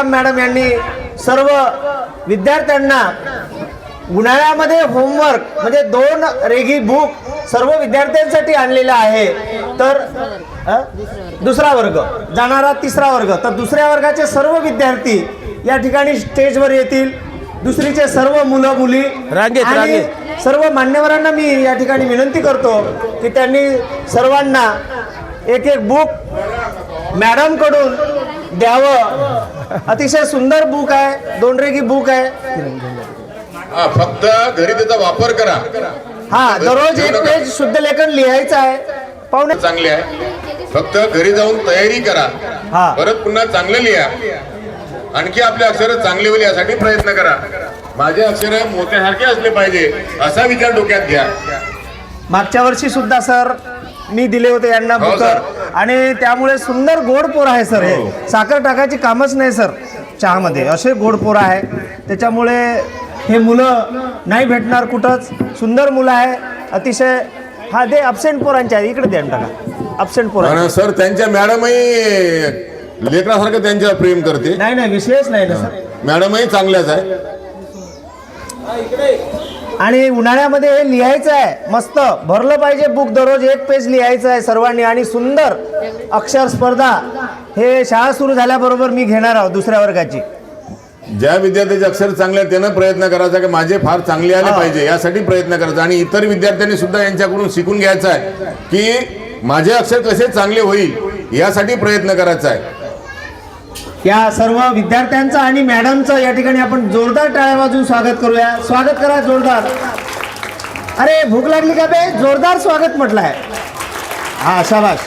Meshram madam यांनी सर्व विद्यार्थ्यांना उन्हाळ्यामध्ये होमवर्क म्हणजे 2 रेगी बुक सर्व विद्यार्थ्यांसाठी आणलेला आहे। तर दुसरा वर्ग जाणारा 3रा वर्ग, तर दुसऱ्या वर्गाचे सर्व विद्यार्थी या ठिकाणी स्टेजवर येतील। दुसरीचे सर्व मुलं मुली आणि सर्व मान्यवरांना मी या ठिकाणी विनंती करतो की त्यांनी सर्वांना एक बुक मॅडम कडून द्यावं। अतिशय सुंदर बुक आहे, 2 रेगी बुक आहे। फक्त घरी त्याचा वापर करा। हा, दररोज 1 पेज शुद्ध लेखन लिहायचं आहे। पाहुणे चांगले आहे, फक्त घरी जाऊन तयारी करा, परत पुन्हा चांगलं लिहा, आणखी आपले अक्षर चांगले होईल यासाठी प्रयत्न करा। माझे अक्षर मोत्यासारखे असले पाहिजे असा विचार डोक्यात घ्या। मागच्या वर्षी सुद्धा सर मी दिले होते यांना बुक आणि त्यामुळे सुंदर गोड पोर आहे सर। हे साखर टाकायची कामच नाही सर चहामध्ये, असे गोड पोर आहे। त्याच्यामुळे हे मुलं नाही भेटणार कुठंच, सुंदर मुलं आहे अतिशय। हा दे अब्सेंट पोरांच्या इकडे द्या टाका अब्सेंट पोरांना सर। त्यांच्या मॅडमही लेकरासारखं त्यांच्यावर प्रेम करते। नाही विशेष नाही ना सर, मॅडमही चांगल्याच आहे। आणि उन्हाळ्यामध्ये हे लिहायचं आहे, मस्त भरलं पाहिजे बुक, दररोज 1 पेज लिहायचं आहे सर्वांनी। आणि सुंदर अक्षर स्पर्धा हे शाळा सुरू झाल्याबरोबर मी घेणार आहोत 2ऱ्या वर्गाची। ज्या विद्यार्थ्याचे अक्षर चांगले आहेत त्यांना प्रयत्न करायचा की माझे फार चांगले आले पाहिजे यासाठी प्रयत्न करायचा। आणि इतर विद्यार्थ्यांनी सुद्धा यांच्याकडून शिकून घ्यायचं आहे की माझे अक्षर कसे चांगले होईल यासाठी प्रयत्न करायचा आहे। या सर्व विद्यार्थ्यांचं आणि मॅडमचं या ठिकाणी आपण जोरदार टाळ्या वाजवून स्वागत करूया। स्वागत करा जोरदार। अरे भूक लागली का बे? जोरदार स्वागत म्हटलंय। हा शाबाश।